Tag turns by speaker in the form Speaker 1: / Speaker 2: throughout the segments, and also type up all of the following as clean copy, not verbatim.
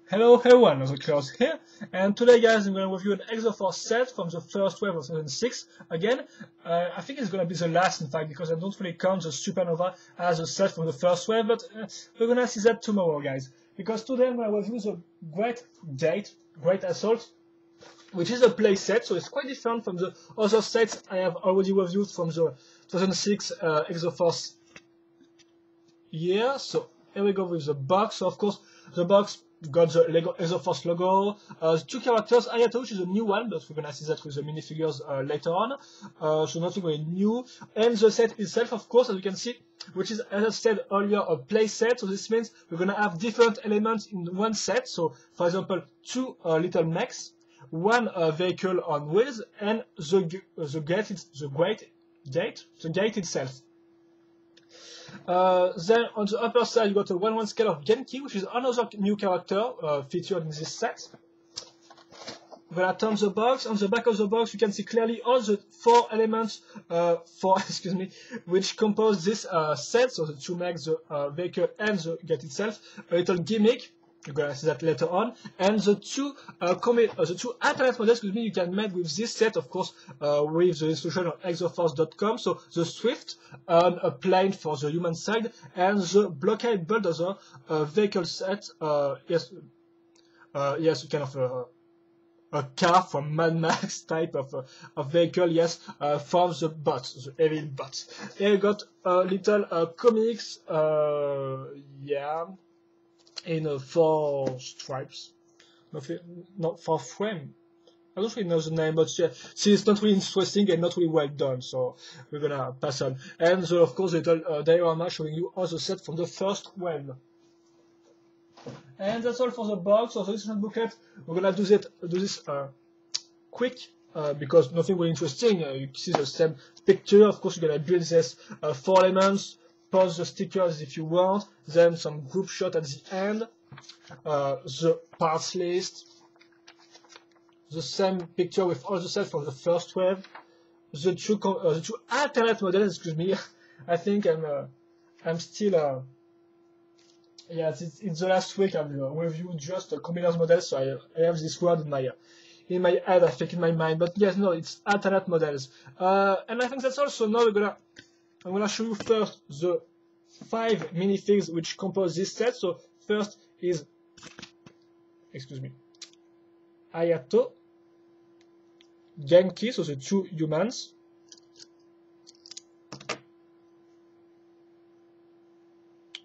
Speaker 1: Hello everyone, Klaus here, and today guys I'm going to review an Exo-Force set from the first wave of 2006. Again, I think it's going to be the last in fact, because I don't really count the Supernova as a set from the first wave, but we're going to see that tomorrow guys. Because today I'm going to review the Great Assault, which is a play set, so it's quite different from the other sets I have already reviewed from the 2006 Exo-Force year. So here we go with the box. So of course the box got the Lego Exo-Force logo, the two characters, Ayato, which is a new one, but we're gonna see that with the minifigures later on, so nothing really new, and the set itself, of course, as you can see, which is, as I said earlier, a play set, so this means we're gonna have different elements in one set, so for example, two little mechs, one vehicle on wheels, and the gate itself. Then on the upper side you got a 1/1 scale of Genki, which is another new character featured in this set. We're gonna turn the box. On the back of the box you can see clearly all the four elements which compose this set, so the two mechs, the vehicle and the gate itself, a little gimmick. You're gonna see that later on, and the two alternate models you can make with this set, of course, with the instruction on exoforce.com. So the Swift, a plane for the human side, and the Blockade Bulldozer, vehicle set. Yes, kind of a car from Mad Max type of vehicle, yes, from the bot, the evil bot. Here you got a little comics, yeah, in 4 stripes, not 4 frame. I don't really know the name, but yeah, see, it's not really interesting and not really well done, so we're gonna pass on. And so, of course, the little diorama showing you all the set from the first wave. And that's all for the box. Or the instruction booklet. We're gonna do this quick, because nothing really interesting. You see the same picture. Of course, you're gonna build this 4 elements. Pause the stickers if you want, then some group shot at the end, the parts list, the same picture with all the sets from the first wave, the two alternate models. Excuse me, I think I'm still yeah, it's the last week I've reviewed just combiners models, so I have this word in my head, I think, in my mind, but yes, no, it's alternate models, and I think that's also. Now I'm gonna show you first the 5 minifigs which compose this set. So first is, Ayato, Genki, so the 2 humans,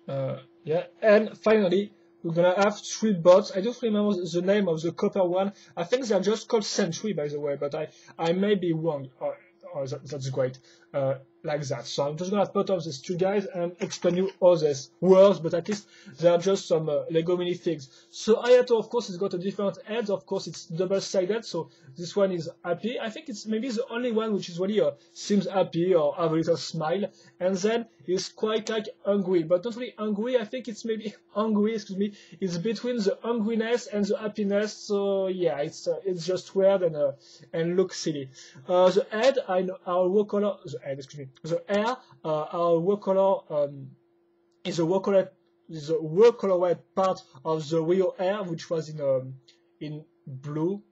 Speaker 1: yeah, and finally we're gonna have 3 bots. I don't remember the name of the copper one. I think they are just called Sentry, by the way, but I may be wrong. Oh, that's great. Like that. So I'm just gonna put up these 2 guys and explain you all these words, but at least they are just some Lego minifigs. So Ayato, of course, has got a different head. Of course, it's double-sided, so this one is happy. I think it's maybe the only one which is really seems happy or have a little smile. And then he's quite like hungry, but not really hungry. I think it's maybe hungry. It's between the hungriness and the happiness. So yeah, it's just weird and looks silly. The head, our watercolor. The hair, our watercolor is the watercolor part of the real hair, which was in purple,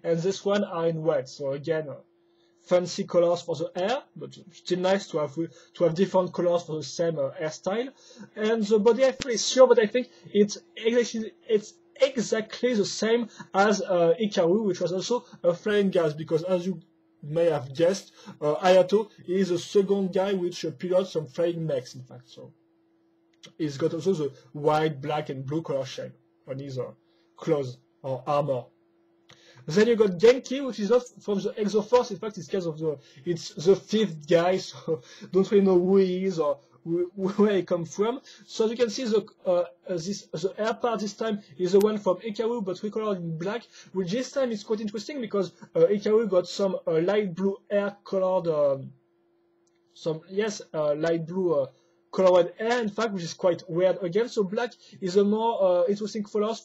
Speaker 1: and this one are in red. So again, fancy colors for the hair, but still nice to have different colors for the same hairstyle. And the body, I'm pretty sure, but I think it's exactly the same as Hikaru, which was also a flying gas, because as you may have guessed, Ayato is the second guy which pilots some flying mechs, in fact. So he's got also the white, black, and blue color shade on his clothes or armor. Then you got Genki, which is not from the Exo-Force. In fact, it's the 5th guy, so don't really know who he is or where he comes from. So as you can see, the air part this time is the one from Hikaru, but recolored in black, which this time is quite interesting because Hikaru got some light blue air colored, light blue colored air, in fact, which is quite weird again. So black is a more interesting color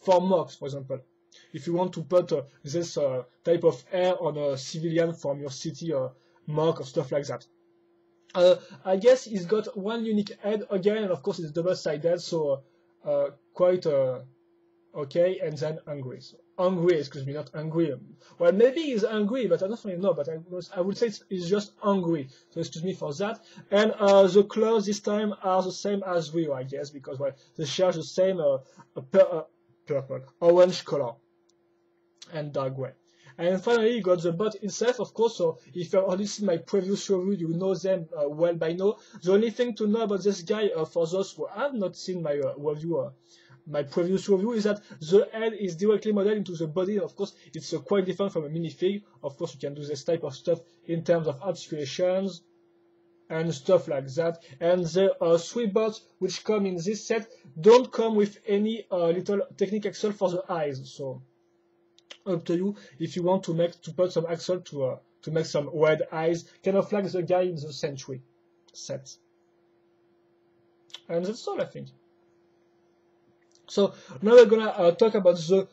Speaker 1: for mocks, for example. If you want to put this type of air on a civilian from your city or mock or stuff like that. I guess he's got one unique head again, and of course it's double-sided, so quite okay, and then hungry. So hungry, excuse me, not angry. Well, maybe he's angry, but I don't really know. But I would say it's just hungry. So excuse me for that. And the clothes this time are the same as we, I guess, because well, they share the same purple, orange color, and dark gray. And finally, you got the bot itself, of course. So if you've already seen my previous review, you know them well by now. The only thing to know about this guy, for those who have not seen my review, my previous review, is that the head is directly modeled into the body. Of course, it's quite different from a minifig. Of course, you can do this type of stuff in terms of articulations and stuff like that. And the 3 bots which come in this set don't come with any little technique axle for the eyes. So up to you if you want to put some axle to make some red eyes, kind of like the guy in the Century set. And that's all, I think. So now we're gonna talk about the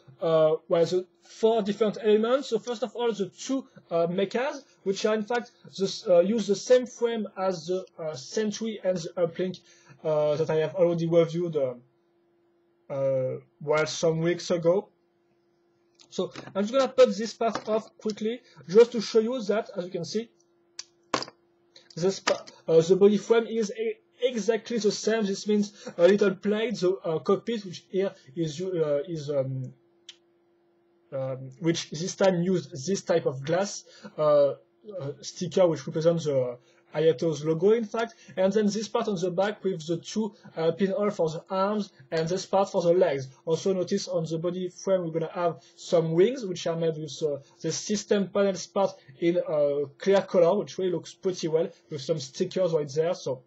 Speaker 1: 4 different elements. So first of all, the 2 mechas, which are in fact use the same frame as the Century and the uplink that I have already reviewed some weeks ago. So I'm just gonna put this part off quickly, just to show you that, as you can see, this the body frame is exactly the same. This means a little plate, the cockpit, which here is which this time used this type of glass sticker, which represents the Ayato's logo, in fact, and then this part on the back with the 2 pinholes for the arms and this part for the legs. Also notice on the body frame we're going to have some wings, which are made with the system panels part in clear color, which really looks pretty well, with some stickers right there, so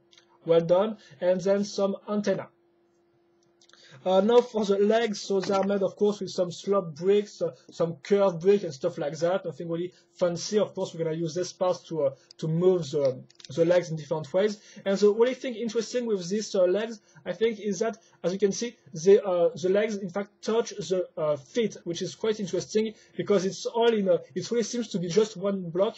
Speaker 1: well done. And then some antenna. Now for the legs, so they are made, of course, with some slop bricks, some curved brick and stuff like that. Nothing really fancy. Of course, we're gonna use this part to move the legs in different ways. And the only thing interesting with these legs, I think, is that, as you can see, the legs in fact touch the feet, which is quite interesting because it's all in it really seems to be just one block.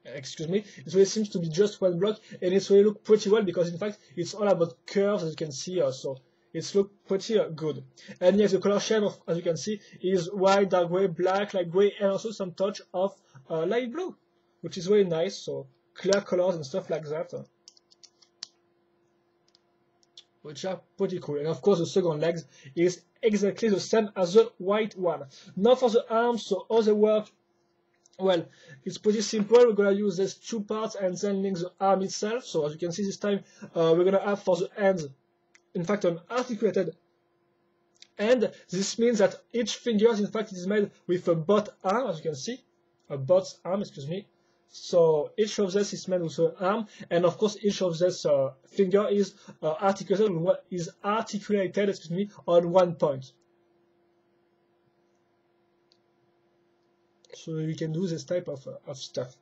Speaker 1: Excuse me, it really seems to be just one block, and it's really look pretty well because in fact it's all about curves, as you can see, so it's look pretty good. And yes, the color scheme of, as you can see, is white, dark gray, black, light gray, and also some touch of light blue, which is really nice. So clear colors and stuff like that, which are pretty cool. And of course, the second legs is exactly the same as the white one. Now for the arms, so all the work. Well, it's pretty simple. We're going to use these 2 parts and then link the arm itself. So as you can see this time, we're going to have for the hands, in fact, an articulated hand. This means that each finger, in fact, is made with a bot arm, as you can see. A bot's arm, excuse me. So each of this is made with an arm. And of course, each of this finger is articulated, excuse me, on one point. So we can do this type of stuff.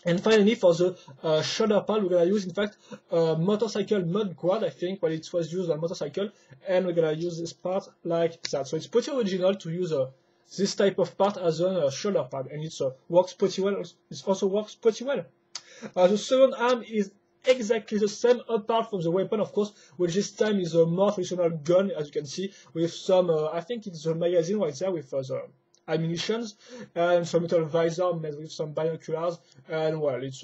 Speaker 1: And finally, for the shoulder part, we're going to use, in fact, motorcycle mud guard, I think, when it was used on motorcycle, and we're going to use this part like that. So it's pretty original to use this type of part as a shoulder pad, and it works pretty well. It also works pretty well. The second arm is exactly the same, apart from the weapon, of course, which this time is a more traditional gun, as you can see, with some, I think it's the magazine right there with the ammunitions, and some little visor made with some binoculars, and well, it's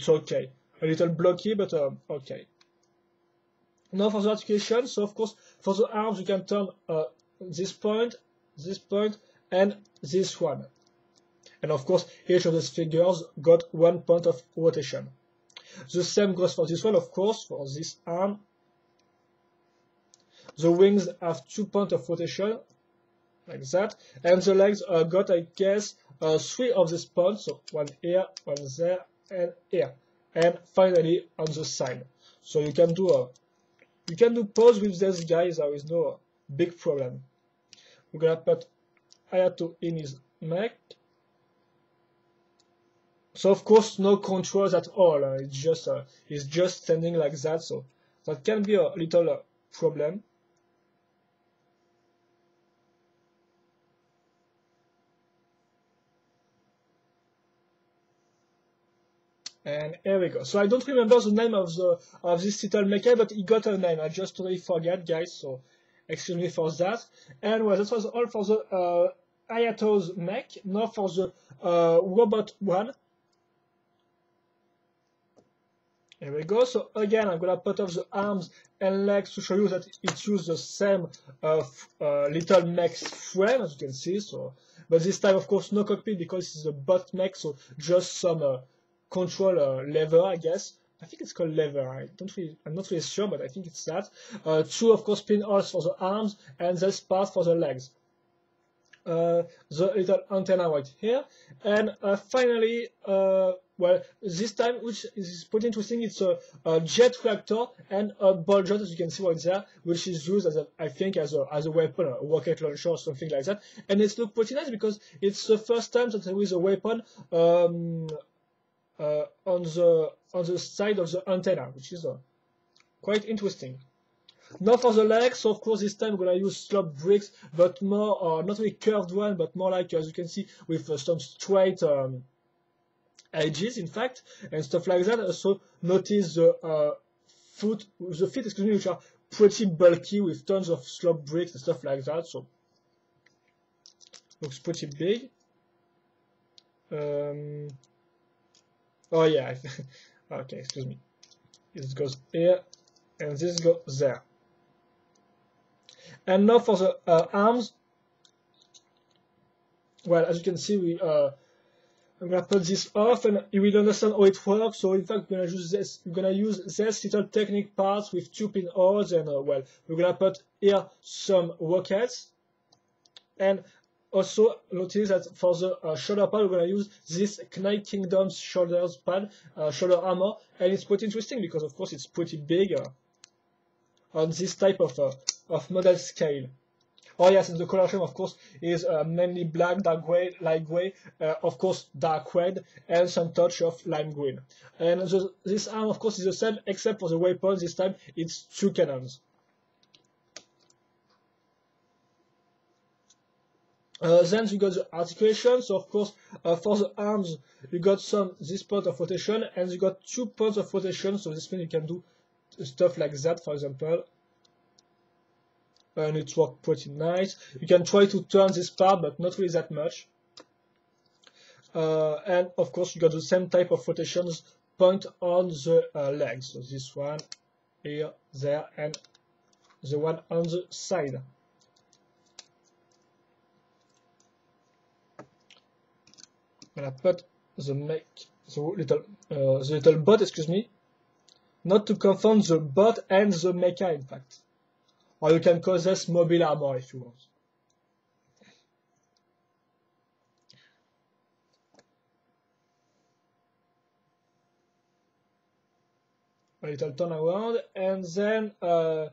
Speaker 1: okay. A little blocky, but okay. Now for the articulation, so of course, for the arms, you can turn this point, and this one. And of course, each of these figures got 1 point of rotation. The same goes for this one, of course, for this arm. The wings have 2 points of rotation, like that. And the legs got, I guess, 3 of these points, so 1 here, 1 there, and here. And finally, on the side. So you can do pose with this guy, there is no big problem. We're gonna put Hayato in his neck. So of course no controls at all. It's just standing like that. So that can be a little problem. And here we go. So I don't remember the name of this little mecha, but it got a name. I just totally forget, guys. So excuse me for that. And well, that was all for the Ayato's mech. Now for the robot one. Here we go. So again, I'm gonna put off the arms and legs to show you that it uses the same little mech frame, as you can see. So, but this time, of course, no cockpit because it's a bot mech, so just some control lever, I guess. I think it's called lever. I'm not really sure, but I think it's that. Two, of course, pinholes for the arms and this part for the legs. The little antenna right here, and finally, well, this time, which is pretty interesting, it's a jet reactor and a ball jet, as you can see right there, which is used as I think as a weapon, a rocket launcher or something like that. And it looks pretty nice because it's the first time that there is a weapon on the side of the antenna, which is quite interesting. Now for the legs, so of course this time we're gonna use slop bricks, but more not really curved one, but more like, as you can see, with some straight edges, in fact, and stuff like that. Also notice the feet, excuse me, which are pretty bulky with tons of slop bricks and stuff like that. So looks pretty big. Oh yeah, okay, excuse me. This goes here, and this goes there. And now for the arms. Well, as you can see, I'm gonna put this off, and you will understand how it works. So in fact, we're gonna use this little technique parts with two pinholes, and well, we're gonna put here some rockets, and also notice that for the shoulder pad, we're gonna use this Knight Kingdom's shoulder armor, and it's pretty interesting because of course it's pretty big on this type of model scale. Oh yes, and the color scheme, of course, is mainly black, dark gray, light gray, of course, dark red, and some touch of lime green. And this arm, of course, is the same, except for the weapon. This time, it's two cannons. Then you got the articulation. So, of course, for the arms, you got this point of rotation, and you got 2 points of rotation. So this means you can do stuff like that, for example. And it works pretty nice. You can try to turn this part, but not really that much. And of course, you got the same type of rotations point on the legs. So this one here, there, and the one on the side. I'm gonna put the little bot, excuse me, not to confound the bot and the mecha, in fact. Or you can call this mobile armor if you want. A little turn around, and then I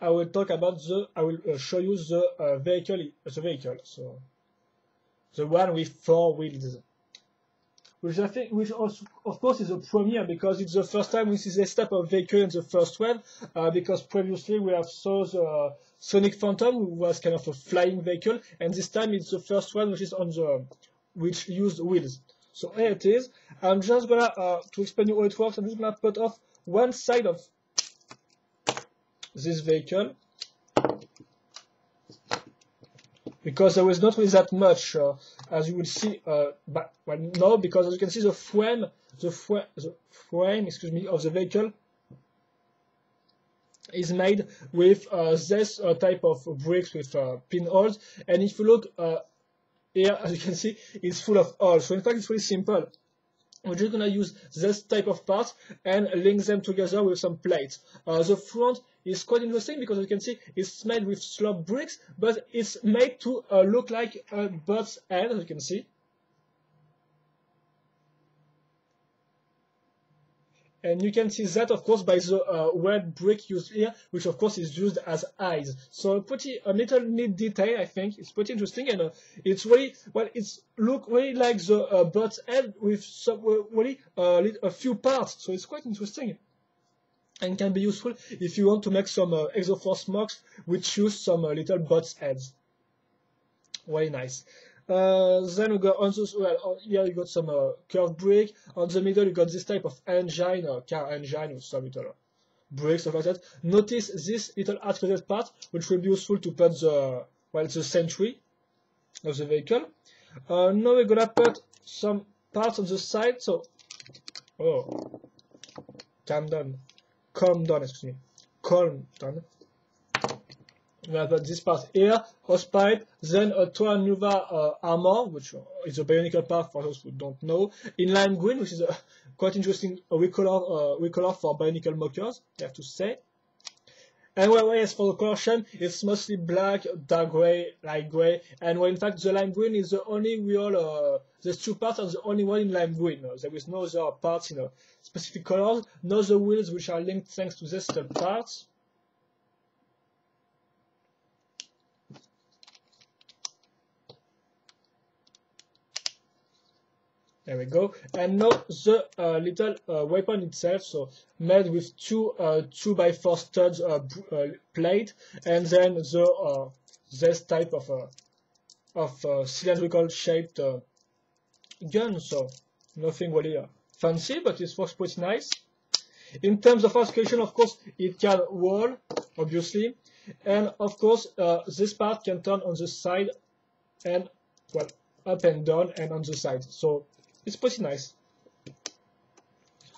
Speaker 1: will talk about I will show you the vehicle, so the one with 4 wheels, which also, of course, is a premiere because it's the first time we see this type of vehicle in the first wave. Because previously we have saw the Sonic Phantom, who was kind of a flying vehicle, and this time it's the first one which used wheels. So here it is. I'm just gonna to explain you how it works. I'm just gonna put off one side of this vehicle, because there was not really that much, as you will see, but well, no, because as you can see, the frame, excuse me, of the vehicle is made with this type of bricks with pinholes, and if you look here, as you can see, it's full of holes. So in fact, it's really simple. We're just gonna use this type of parts and link them together with some plates. The front is quite interesting because as you can see, it's made with slop bricks, but it's made to look like a bot's head, as you can see. And you can see that, of course, by the red brick used here, which of course is used as eyes. So a little neat detail, I think. It's pretty interesting, and it's really, well, it's look really like the bot's head with some really a few parts. So it's quite interesting, and can be useful if you want to make some Exo-Force mocks which use some little bot's heads. Very nice. Then we got on the well, here you got some curved brick. On the middle you got this type of engine, car engine with some little bricks, stuff like that. Notice this little articulated part, which will be useful to put the the sentry of the vehicle. Now we're gonna put some parts on the side. So, oh, calm down, excuse me, calm down. We have this part here, hose pipe, then a Toa Nuva armor, which is a bionicle part for those who don't know, in lime green, which is a quite interesting recolor for bionicle mockers, I have to say. And well, yes, for the color scheme, it's mostly black, dark gray, light gray, and well, in fact, the lime green is the only real, these two parts are the only one in lime green. There is no other parts in specific colors, no other wheels which are linked thanks to these parts. There we go. And now the little weapon itself, so made with two 2x4 studs plate, and then the this type of cylindrical shaped gun. So nothing really fancy, but it works pretty nice. In terms of articulation, of course, it can roll, obviously, and of course this part can turn on the side and well up and down and on the side. So it's pretty nice.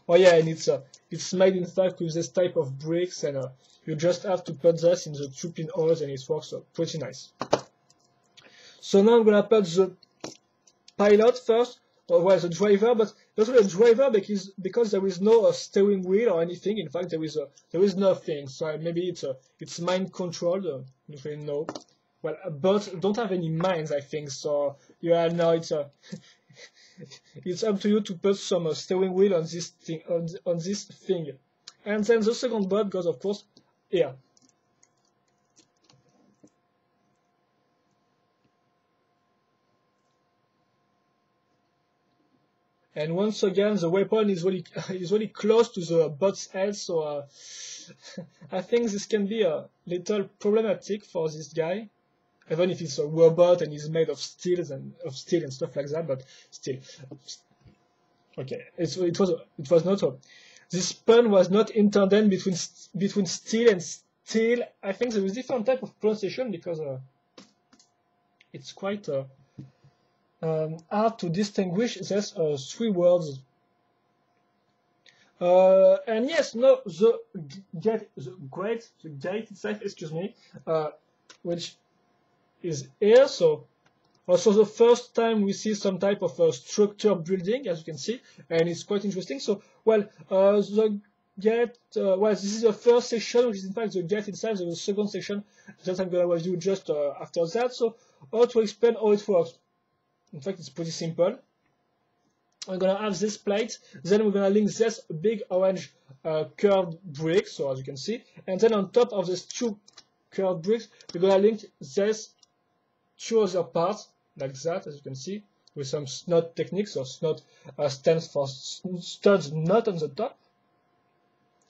Speaker 1: Oh yeah, and it's made in fact with this type of bricks, and you just have to put this in the 2-pin holes, and it works pretty nice. So now I'm gonna put the pilot first, or well, the driver, but not really a driver because there is no steering wheel or anything. In fact, there is nothing. So maybe it's mind controlled. Don't really know. Well, bots don't have any minds, I think. So yeah, no, it's it's up to you to put some steering wheel on this thing, on this thing. And then the second bot goes, of course, here. And once again, the weapon is really close to the bot's head, so I think this can be a little problematic for this guy. Even if it's a robot and is made of steel and stuff like that, but still, okay. It was not this pun was not intended between steel and steel. I think there is different type of pronunciation because it's quite hard to distinguish these three words. And yes, no, the gate itself, excuse me, which is here. So also the first time we see some type of structure building, as you can see, and it's quite interesting. So well, the gate, well, this is the first section, which is in fact the gate itself. There's a second section that I'm gonna do just after that. So how to explain how it works? In fact, it's pretty simple. We're gonna have this plate, then we're gonna link this big orange curved brick, so as you can see, and then on top of these two curved bricks, we're gonna link this two other parts like that, as you can see, with some snot techniques. So snot stands for studs not on the top,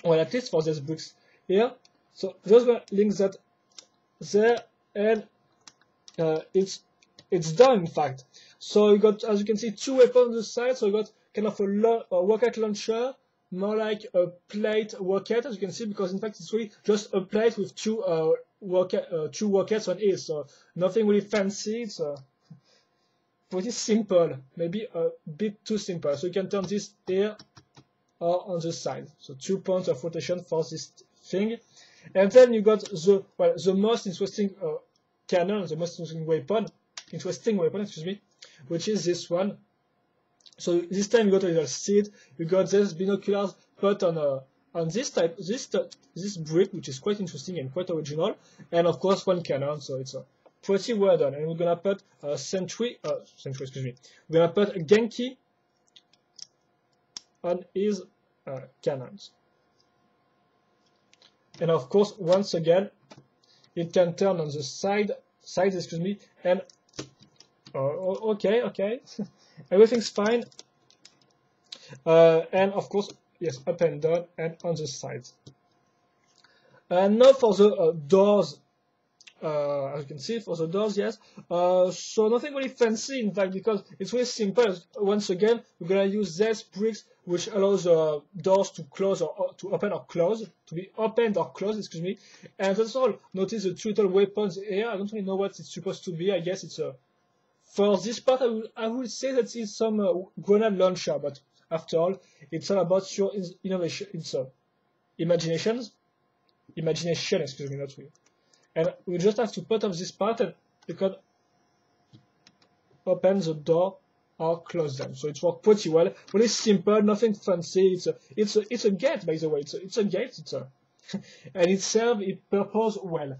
Speaker 1: well, at least for these bricks here. So just gonna link that there, and it's done, in fact. So you got, as you can see, two weapons on the side. So you got kind of a rocket launcher, more like a plate rocket, as you can see, because in fact it's really just a plate with two rockets on it. So nothing really fancy. It's pretty simple, maybe a bit too simple. So you can turn this here or on the side. So 2 points of rotation for this thing, and then you got the most interesting cannon, the most interesting weapon, excuse me, which is this one. So this time you got a little seat, you got this binoculars put on this brick, which is quite interesting and quite original, and of course one cannon. So it's pretty well done. And we're gonna put a sentry, excuse me. We're gonna put a Genki on his cannons, and of course once again it can turn on the sides, excuse me, and okay. Everything's fine. And of course, yes, up and down and on the sides. And now for the doors as you can see for the doors, yes. So nothing really fancy, in fact, because it's really simple. Once again, we're gonna use these bricks, which allows doors to close or to open or close, to be opened or closed, excuse me. And that's all. Notice the two little weapons here. I don't really know what it's supposed to be. I guess it's a. For this part, I will say that it's some grenade launcher, but after all, it's all about your innovation. It's imagination, excuse me, not we. And we just have to put up this part and you can open the door or close them. So it works pretty well. Really simple, nothing fancy. It's a gate, by the way. It's a gate. And it serves its purpose well.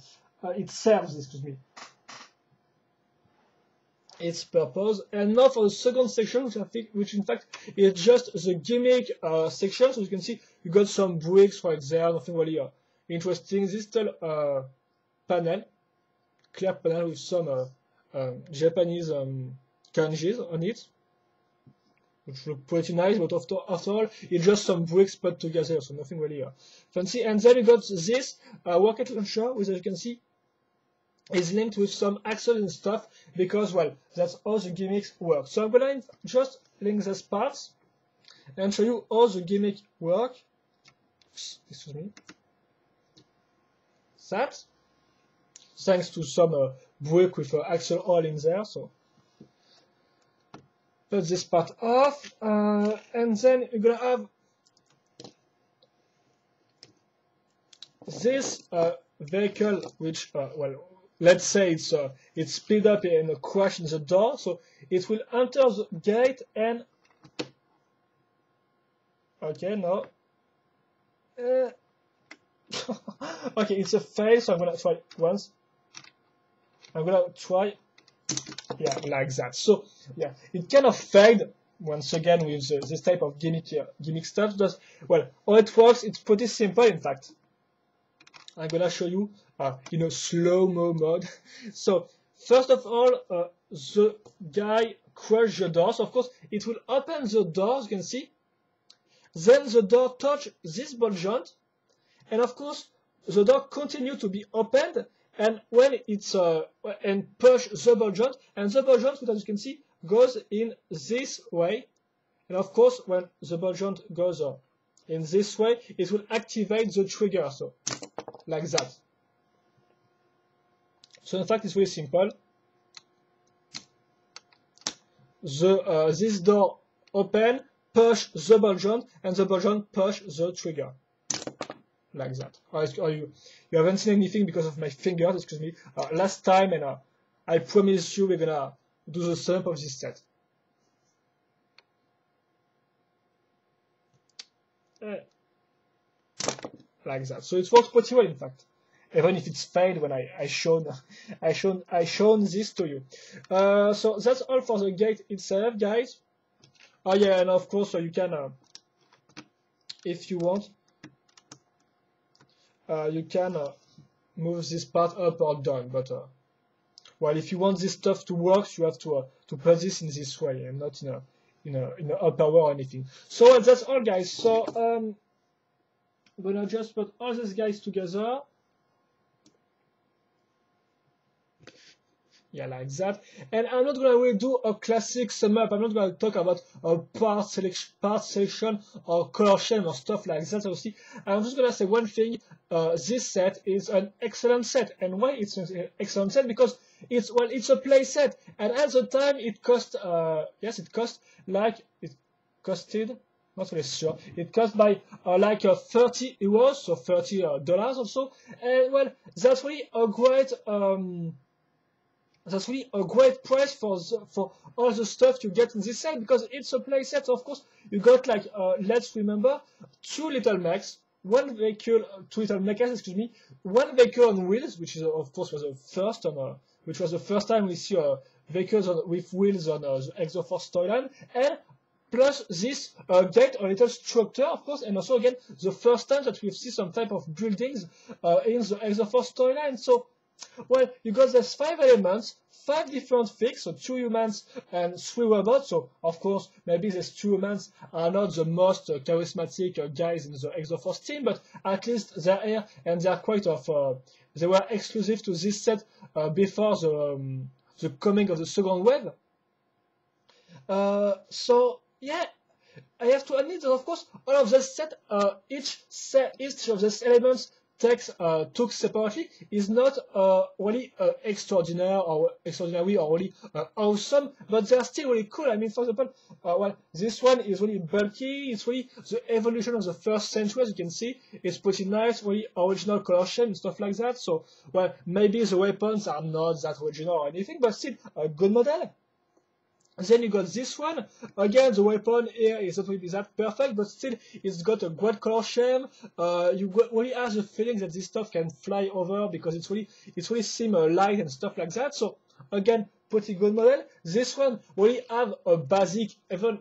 Speaker 1: It serves, excuse me, its purpose. And now for the second section, which in fact is just the gimmick section. So you can see you got some bricks right there. Nothing really interesting. This little panel, clear panel with some Japanese kanjis on it, which look pretty nice, but after all, it's just some bricks put together, so nothing really fancy. And then you got this rocket launcher, which as you can see is linked with some axles and stuff, because, well, that's how the gimmicks work. So I'm gonna just link these parts and show you how the gimmick work. Excuse me. That. Thanks to some brick with axle all in there, so put this part off, and then you're gonna have this vehicle, which, well, let's say it's split up and crash in the door, so it will enter the gate and, okay, no, okay, it's a fail, so I'm gonna try it once. I'm gonna try, yeah, like that. So, yeah, it kind of failed once again with this type of gimmick stuff. Just, well, how it works, it's pretty simple, in fact. I'm gonna show you in a slow-mo mode. So, first of all, the guy crushed the doors. Of course, it will open the doors, you can see. Then the door touch this ball joint, and of course, the door continue to be opened. And when it's and push the ball joint, and the ball joint, as you can see, goes in this way. And of course, when the ball joint goes in this way, it will activate the trigger, so like that. So in fact, it's really simple. This door open, push the ball joint, and the ball joint push the trigger. Like that. You haven't seen anything because of my fingers, excuse me, last time, and I promise you we're gonna do the same of this set. Like that. So it works pretty well, in fact, even if it's failed when I shown this to you. So that's all for the gate itself, guys. Oh yeah, and of course, so you can, if you want, you can move this part up or down, but well, if you want this stuff to work, you have to put this in this way and not in a upper way or anything. So that's all, guys. So I'm gonna just put all these guys together. Yeah, like that. And I'm not gonna really do a classic sum up. I'm not gonna talk about a part selection or color scheme or stuff like that. Obviously, I'm just gonna say one thing. This set is an excellent set. And why it's an excellent set? Because it's a play set. And at the time, it cost yes, it costed. Not really sure. It cost by like 30 euros, so $30 or so. And well, that's really a great. That's really a great price for all the stuff you get in this set, because it's a play set. Of course, you got like let's remember, two little mechs, one vehicle, two little mechas, excuse me, one vehicle on wheels, which is of course was the first on which was the first time we see vehicles with wheels on the Exo-Force storyline, and plus this gate or little structure, of course, and also again the first time that we see some type of buildings in the Exo-Force storyline. So Well, you got these 5 elements, 5 different things, so 2 humans and 3 robots. So, of course, maybe these 2 humans are not the most charismatic guys in the Exo-Force team, but at least they're here and they are quite of. They were exclusive to this set before the coming of the second wave. So yeah, I have to admit that of course all of this set, each of these elements takes took separately is not really extraordinary or really awesome, but they are still really cool. I mean, for example, well, this one is really bulky. It's really the evolution of the first century, as you can see. It's pretty nice, really original color scheme and stuff like that. So, well, maybe the weapons are not that original or anything, but still a good model. Then you got this one. Again, the weapon here is not really that perfect, but still it's got a great color scheme. Really have the feeling that this stuff can fly over because it's really seem light and stuff like that. So again, pretty good model. This one really have a basic, even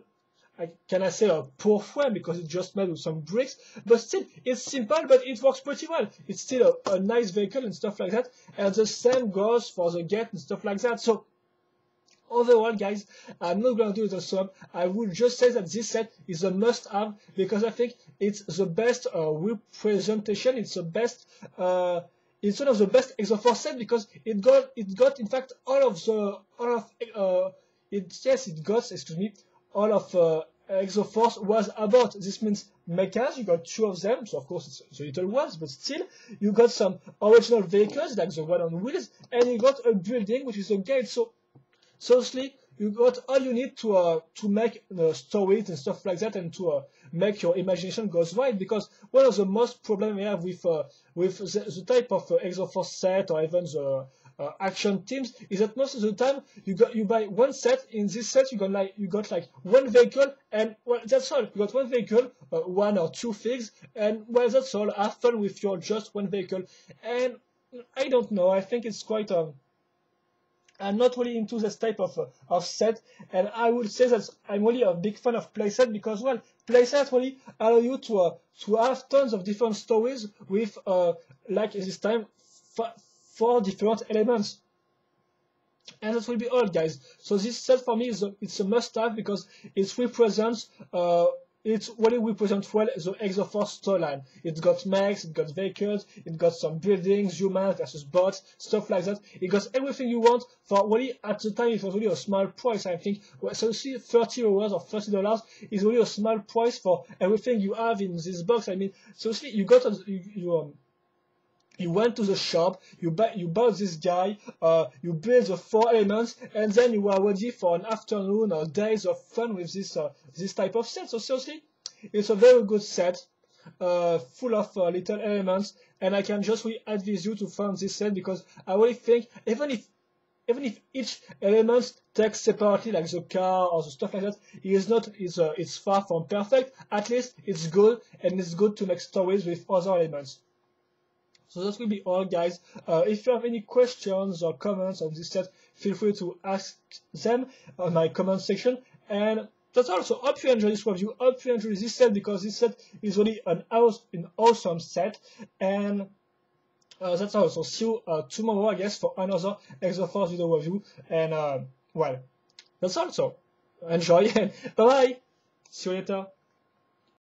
Speaker 1: can I say a poor frame because it's just made with some bricks, but still it's simple, but it works pretty well. It's still a nice vehicle and stuff like that. And the same goes for the gate and stuff like that. So overall, guys, I'm not going to do it a sum. I would just say that this set is a must-have because I think it's the best representation. It's the best. It's one of the best Exo-Force set because it got in fact all of all of Exo-Force was about. This means mechas. You got 2 of them, so of course it's the little ones, but still you got some original vehicles like the one on wheels, and you got a building which is a gate. So seriously, you got all you need to make stories and stuff like that, and to make your imagination goes wide. Because one of the most problem we have with the type of Exo-Force set or even the action teams is that most of the time you buy one set. In this set, you got like one vehicle, and well, that's all. You got one vehicle, 1 or 2 things, and well, that's all. Have fun with your just one vehicle. And I don't know. I think it's quite I'm not really into this type of set, and I would say that I'm really a big fan of playset because, well, playset really allow you to have tons of different stories with, like this time, 4 different elements. And that will be all, guys. So this set for me it's a must-have because it represents it really represents well the Exo-Force storyline. It's got mechs, it got vehicles, it got some buildings, humans versus bots, stuff like that. It got everything you want for really, at the time, it was really a small price, I think. So you see, €30 or $30 is really a small price for everything you have in this box. I mean, so see, you got you went to the shop, you bought this guy, you build the 4 elements, and then you are ready for an afternoon or days of fun with this type of set. So seriously, it's a very good set, full of little elements, and I can just really advise you to find this set because I really think even if each element takes separately, like the car or the stuff like that, it's far from perfect. At least it's good, and it's good to make stories with other elements. So that will be all, guys. If you have any questions or comments on this set, feel free to ask them on my comment section. And that's all. So hope you enjoy this review. Hope you enjoy this set because this set is really an awesome set. And that's all. So see you tomorrow, I guess, for another Exo-Force video review. And well, that's all. So enjoy and bye bye. See you later.